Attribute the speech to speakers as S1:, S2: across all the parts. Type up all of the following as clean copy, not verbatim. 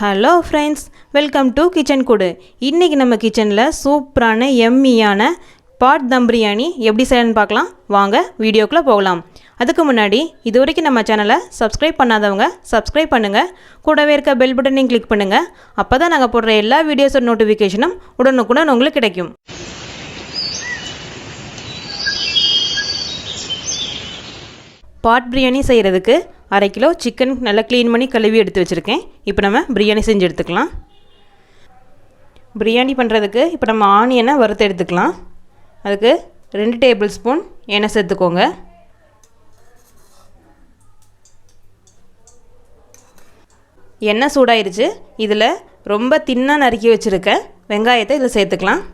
S1: Hello friends, welcome to kitchen கூடு. இன்றைக்கி நம்ம கிச்சனில் சூப்பரான எம்மியான பாட் தம் பிரியாணி எப்படி செய்யணும்னு பார்க்கலாம். வாங்க வீடியோக்குள்ளே போகலாம். அதுக்கு முன்னாடி இது வரைக்கும் நம்ம சேனலை சப்ஸ்கிரைப் பண்ணாதவங்க சப்ஸ்கிரைப் பண்ணுங்கள். கூடவே இருக்க பெல் பட்டனையும் கிளிக் பண்ணுங்கள். அப்போ தான் நாங்கள் போடுற எல்லா வீடியோஸோட நோட்டிஃபிகேஷனும் உடனுக்குடன் உங்களுக்கு கிடைக்கும். பாட் பிரியாணி செய்கிறதுக்கு 1/2 கிலோ சிக்கன் நல்லா க்ளீன் பண்ணி கழுவி எடுத்து வச்சுருக்கேன். இப்போ நம்ம பிரியாணி செஞ்சு எடுத்துக்கலாம். பிரியாணி பண்ணுறதுக்கு இப்போ நம்ம ஆனியனை வறுத்து எடுத்துக்கலாம். அதுக்கு 2 டேபிள் ஸ்பூன் எண்ணெய் சேர்த்துக்கோங்க. எண்ணெய் சூடாயிருச்சு. இதில் ரொம்ப தின்னாக நறுக்கி வச்சுருக்க வெங்காயத்தை இதில் சேர்த்துக்கலாம்.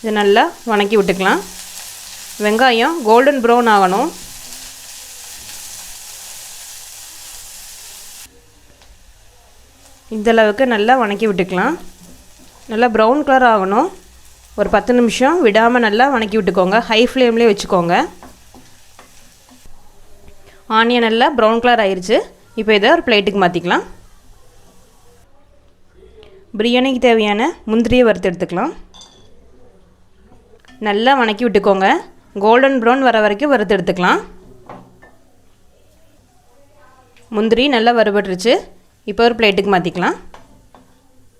S1: இது நல்லா வணக்கி விட்டுக்கலாம். வெங்காயம் கோல்டன் ப்ரௌன் ஆகணும். இந்தளவுக்கு நல்லா வணக்கி விட்டுக்கலாம். நல்லா ப்ரௌன் கலர் ஆகணும். ஒரு 10 நிமிஷம் விடாமல் நல்லா வணக்கி விட்டுக்கோங்க. ஹை ஃப்ளேம்லேயே வச்சுக்கோங்க. ஆனியன் நல்லா ப்ரௌன் கலர் ஆயிடுச்சு. இப்போ இதை ஒரு பிளேட்டுக்கு மாற்றிக்கலாம். பிரியாணிக்கு தேவையான முந்திரியை வறுத்து எடுத்துக்கலாம். நல்லா வணக்கி விட்டுக்கோங்க. கோல்டன் ப்ரௌன் வர வரைக்கும் வறுத்து எடுத்துக்கலாம். முந்திரி நல்லா வறுபட்டுருச்சு. இப்போ ஒரு பிளேட்டுக்கு மாற்றிக்கலாம்.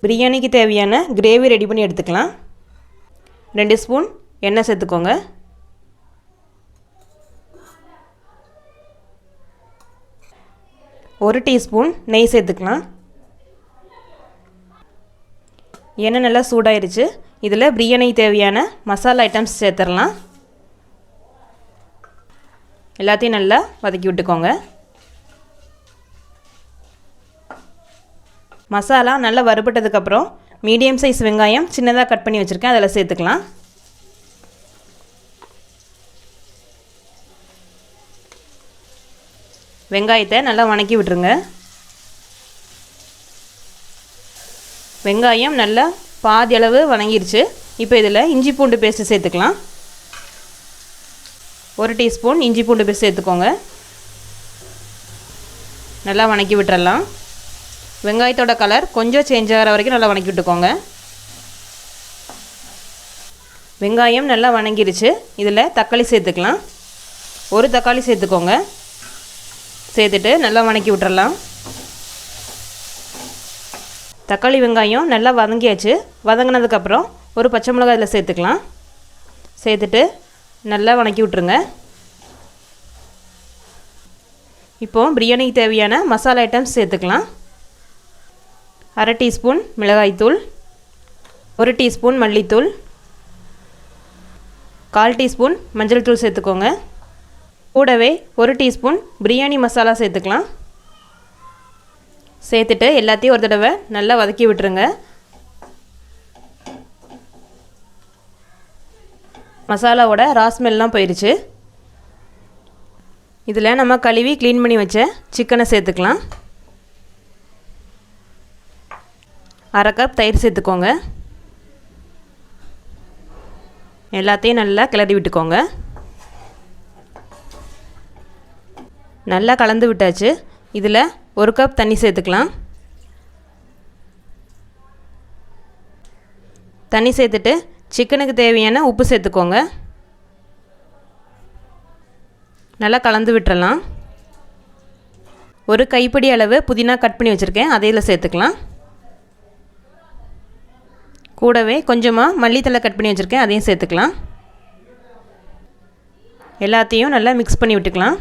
S1: பிரியாணிக்கு தேவையான கிரேவி ரெடி பண்ணி எடுத்துக்கலாம். 2 ஸ்பூன் எண்ணெய் சேர்த்துக்கோங்க. ஒரு டீஸ்பூன் நெய் சேர்த்துக்கலாம். எண்ணெய் நல்லா சூடாயிருச்சு. இதில் பிரியாணிக்கு தேவையான மசாலா ஐட்டம்ஸ் சேர்த்துடலாம். எல்லாத்தையும் நல்லா வதக்கி விட்டுக்கோங்க. மசாலா நல்லா வறுபட்டதுக்கப்புறம் மீடியம் சைஸ் வெங்காயம் சின்னதாக கட் பண்ணி வச்சுருக்கேன். அதில் சேர்த்துக்கலாம். வெங்காயத்தை நல்லா வணக்கி விட்டுருங்க. வெங்காயம் நல்லா பாதி அளவு வணங்கிருச்சு. இப்போ இதில் இஞ்சி பூண்டு பேஸ்ட்டு சேர்த்துக்கலாம். 1 டீஸ்பூன் இஞ்சி பூண்டு பேஸ்ட் சேர்த்துக்கோங்க. நல்லா வணக்கி விட்டுறலாம். வெங்காயத்தோட கலர் கொஞ்சம் சேஞ்ச் ஆகிற வரைக்கும் நல்லா வணக்கி விட்டுக்கோங்க. வெங்காயம் நல்லா வணங்கிருச்சு. இதில் தக்காளி சேர்த்துக்கலாம். 1 தக்காளி சேர்த்துக்கோங்க. சேர்த்துட்டு நல்லா வணக்கி விட்டுறலாம். தக்காளி வெங்காயம் நல்லா வதங்கியாச்சு. வதங்கினதுக்கப்புறம் ஒரு பச்சை மிளகாய் இதில் சேர்த்துக்கலாம். சேர்த்துட்டு நல்லா வணக்கி விட்ருங்க. இப்போது பிரியாணிக்கு தேவையான மசாலா ஐட்டம்ஸ் சேர்த்துக்கலாம். 1/2 டீஸ்பூன் மிளகாய்த்தூள், 1 டீஸ்பூன் மல்லித்தூள், 1/4 டீஸ்பூன் மஞ்சள் தூள் சேர்த்துக்கோங்க. கூடவே 1 டீஸ்பூன் பிரியாணி மசாலா சேர்த்துக்கலாம். சேர்த்துட்டு எல்லாத்தையும் ஒரு தடவை நல்லா வதக்கி விட்டுருங்க. மசாலாவோட ராஸ்மெல்லாம் போயிடுச்சு. இதில் நம்ம கழுவி க்ளீன் பண்ணி வச்ச சிக்கனை சேர்த்துக்கலாம். 1/2 கப் தயிர் சேர்த்துக்கோங்க. எல்லாத்தையும் நல்லா கிளறி விட்டுக்கோங்க. நல்லா கலந்து விட்டாச்சு. இதில் 1 கப் தண்ணி சேர்த்துக்கலாம். தண்ணி சேர்த்துட்டு சிக்கனுக்கு தேவையான உப்பு சேர்த்துக்கோங்க. நல்லா கலந்து விட்டுறலாம். 1 கைப்பிடி அளவு புதினா கட் பண்ணி வச்சுருக்கேன். அதையில் சேர்த்துக்கலாம். கூடவே கொஞ்சமாக மல்லித்தழை கட் பண்ணி வச்சுருக்கேன். அதையும் சேர்த்துக்கலாம். எல்லாத்தையும் நல்லா மிக்ஸ் பண்ணி விட்டுக்கலாம்.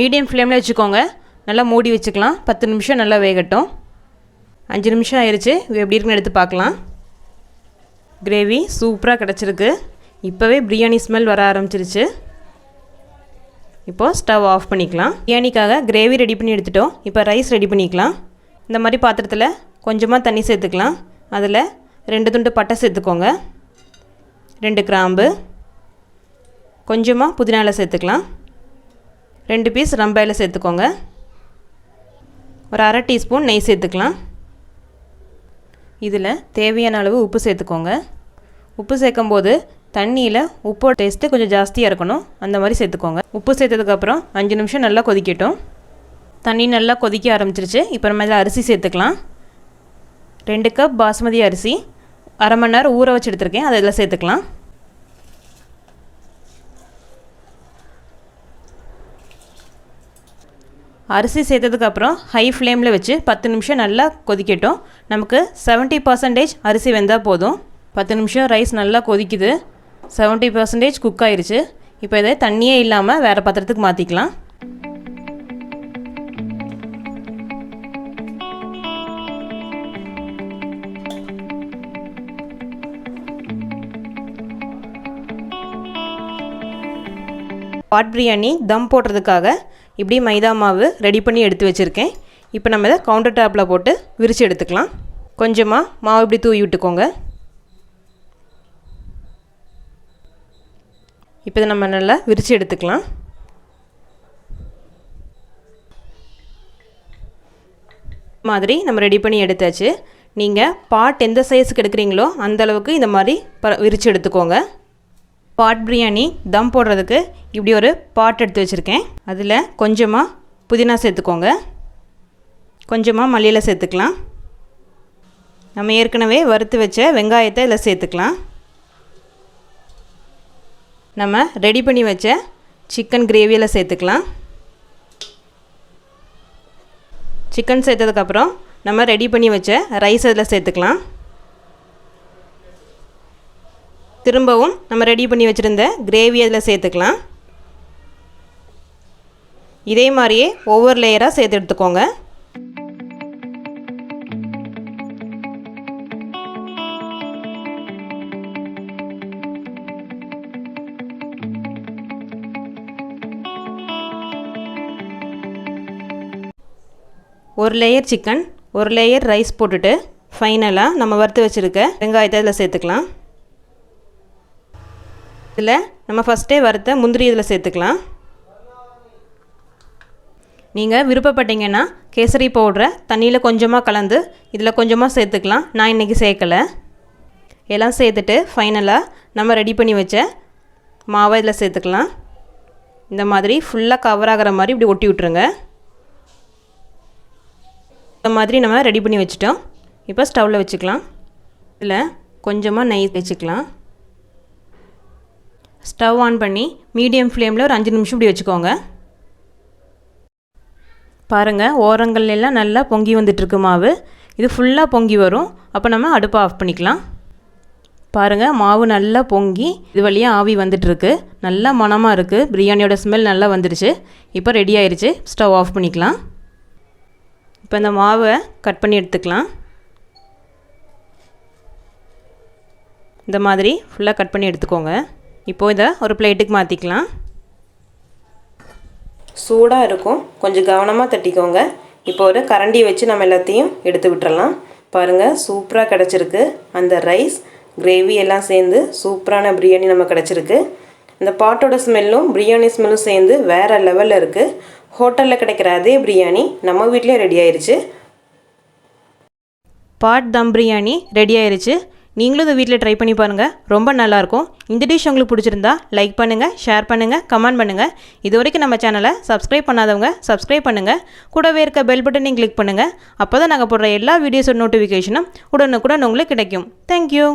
S1: மீடியம் ஃப்ளேமில் வச்சுக்கோங்க. நல்லா மூடி வச்சுக்கலாம். 10 நிமிஷம் நல்லா வேகட்டும். 5 நிமிஷம் ஆயிடுச்சு. எப்படி இருக்குன்னு எடுத்து பார்க்கலாம். கிரேவி சூப்பராக கிடச்சிருக்கு. இப்போவே பிரியாணி ஸ்மெல் வர ஆரம்பிச்சிருச்சு. இப்போது ஸ்டவ் ஆஃப் பண்ணிக்கலாம். பிரியாணிக்காக கிரேவி ரெடி பண்ணி எடுத்துட்டோம். இப்போ ரைஸ் ரெடி பண்ணிக்கலாம். இந்த மாதிரி பாத்திரத்தில் கொஞ்சமாக தண்ணி சேர்த்துக்கலாம். அதில் 2 துண்டு பட்டை சேர்த்துக்கோங்க. 2 கிராம்பு, கொஞ்சமாக புதினா இலை சேர்த்துக்கலாம். 2 பீஸ் ரம்ப இலை சேர்த்துக்கோங்க. ஒரு 1/2 டீஸ்பூன் நெய் சேர்த்துக்கலாம். இதில் தேவையான அளவு உப்பு சேர்த்துக்கோங்க. உப்பு சேர்க்கும்போது தண்ணியில் உப்போட டேஸ்ட்டு கொஞ்சம் ஜாஸ்தியாக இருக்கணும், அந்த மாதிரி சேர்த்துக்கோங்க. உப்பு சேர்த்ததுக்கப்புறம் 5 நிமிஷம் நல்லா கொதிக்கட்டும். தண்ணி நல்லா கொதிக்க ஆரம்பிச்சிருச்சு. இப்போ நம்ம இதில் அரிசி சேர்த்துக்கலாம். 2 கப் பாஸ்மதி அரிசி அரை மணி நேரம் ஊற வச்சு எடுத்துருக்கேன், அதை இதில் சேர்த்துக்கலாம். அரிசி சேர்த்ததுக்கப்புறம் ஹை ஃப்ளேமில் வச்சு 10 நிமிஷம் நல்லா கொதிக்கட்டும். நமக்கு 70% அரிசி வெந்தால் போதும். 10 நிமிஷம் ரைஸ் நல்லா கொதிக்குது, 70% குக் ஆயிடுச்சு. இப்போ இதை தண்ணியே இல்லாமல் வேறு பாத்திரத்துக்கு மாற்றிக்கலாம். பாட் பிரியாணி தம் போடுறதுக்காக இப்படி மைதா மாவு ரெடி பண்ணி எடுத்து வச்சுருக்கேன். இப்போ நம்ம இதை கவுண்டர் டாப்பில் போட்டு விரித்து எடுத்துக்கலாம். கொஞ்சமாக மாவு இப்படி தூவி விட்டுக்கோங்க. இப்போ இதை நம்ம நல்லா விரித்து எடுத்துக்கலாம். மாதிரி நம்ம ரெடி பண்ணி எடுத்தாச்சு. நீங்கள் பாட் எந்த சைஸுக்கு எடுக்கிறீங்களோ அந்தளவுக்கு இந்த மாதிரி விரித்து எடுத்துக்கோங்க. பாட் பிரியாணி தம் போடுறதுக்கு இப்படி ஒரு பாட் எடுத்து வச்சுருக்கேன். அதில் கொஞ்சமாக புதினா சேர்த்துக்கோங்க, கொஞ்சமாக மல்லியில சேர்த்துக்கலாம். நம்ம ஏற்கனவே வறுத்து வச்ச வெங்காயத்தை இதில் சேர்த்துக்கலாம். நம்ம ரெடி பண்ணி வச்ச சிக்கன் கிரேவியில் சேர்த்துக்கலாம். சிக்கன் சேர்த்ததுக்கப்புறம் நம்ம ரெடி பண்ணி வச்ச ரைஸ் அதில் சேர்த்துக்கலாம். திரும்பவும் நம்ம ரெடி பண்ணி வச்சுருந்த கிரேவி அதில் சேர்த்துக்கலாம். இதே மாதிரியே ஒவ்வொரு லேயராக சேர்த்து எடுத்துக்கோங்க. ஒரு லேயர் சிக்கன், ஒரு லேயர் ரைஸ் போட்டுட்டு ஃபைனலாக நம்ம வறுத்து வச்சுருக்க வெங்காயத்தை இதில் சேர்த்துக்கலாம். இதில் நம்ம ஃபஸ்ட்டே வறுத்த முந்திரி இதில் சேர்த்துக்கலாம். நீங்கள் விருப்பப்பட்டீங்கன்னா கேசரி பவுடரை தண்ணியில் கொஞ்சமாக கலந்து இதில் கொஞ்சமாக சேர்த்துக்கலாம். நான் இன்றைக்கி சேர்க்கலை. எல்லாம் சேர்த்துட்டு ஃபைனலாக நம்ம ரெடி பண்ணி வச்ச மாவை இதில் சேர்த்துக்கலாம். இந்த மாதிரி ஃபுல்லாக கவர் ஆகிற மாதிரி இப்படி ஒட்டி விட்ருங்க. இந்த மாதிரி நம்ம ரெடி பண்ணி வச்சுட்டோம். இப்போ ஸ்டவ்வில் வச்சுக்கலாம். இதில் கொஞ்சமாக நெய் வச்சுக்கலாம். ஸ்டவ் ஆன் பண்ணி மீடியம் ஃப்ளேமில் ஒரு 5 நிமிஷம் இப்படி வச்சுக்கோங்க. பாருங்கள், ஓரங்கள்லாம் நல்லா பொங்கி வந்துட்டுருக்கு மாவு. இது ஃபுல்லாக பொங்கி வரும். அப்போ நம்ம அடுப்பை ஆஃப் பண்ணிக்கலாம். பாருங்கள், மாவு நல்லா பொங்கி இது வழியாக ஆவி வந்துட்டுருக்கு. நல்லா மணமாக இருக்குது. பிரியாணியோட ஸ்மெல் நல்லா வந்துடுச்சு. இப்போ ரெடி ஆயிடுச்சு. ஸ்டவ் ஆஃப் பண்ணிக்கலாம். இப்போ இந்த மாவை கட் பண்ணி எடுத்துக்கலாம். இந்த மாதிரி ஃபுல்லாக கட் பண்ணி எடுத்துக்கோங்க. இப்போது இதை ஒரு பிளேட்டுக்கு மாற்றிக்கலாம். சூடாக இருக்கும், கொஞ்சம் கவனமாக தட்டிக்கோங்க. இப்போ ஒரு கரண்டி வச்சு நம்ம எல்லாத்தையும் எடுத்து விட்டுறலாம். பாருங்கள், சூப்பராக கிடச்சிருக்கு. அந்த ரைஸ் கிரேவி எல்லாம் சேர்ந்து சூப்பரான பிரியாணி நம்ம கிடச்சிருக்கு. இந்த பாட்டோட ஸ்மெல்லும் பிரியாணி ஸ்மெல்லும் சேர்ந்து வேறு லெவலில் இருக்குது. ஹோட்டலில் கிடைக்கிற அதே பிரியாணி நம்ம வீட்டிலே ரெடி ஆயிடுச்சு. பாட் தம் பிரியாணி ரெடி ஆயிடுச்சு. நீங்களும் இதை வீட்டில் ட்ரை பண்ணி பாருங்கள், ரொம்ப நல்லாயிருக்கும். இந்த டிஷ் உங்களுக்கு பிடிச்சிருந்தா லைக் பண்ணுங்கள், ஷேர் பண்ணுங்கள், கமெண்ட் பண்ணுங்கள். இது வரைக்கும் நம்ம சேனலை சப்ஸ்கிரைப் பண்ணாதவங்க சப்ஸ்கிரைப் பண்ணுங்கள். கூடவே இருக்க பெல் பட்டனையும் கிளிக் பண்ணுங்கள். அப்போ தான் நாங்கள் போடுற எல்லா வீடியோஸோட நோட்டிஃபிகேஷனும் உடனுக்குடன் உங்களுக்கு கிடைக்கும். தேங்க்யூ.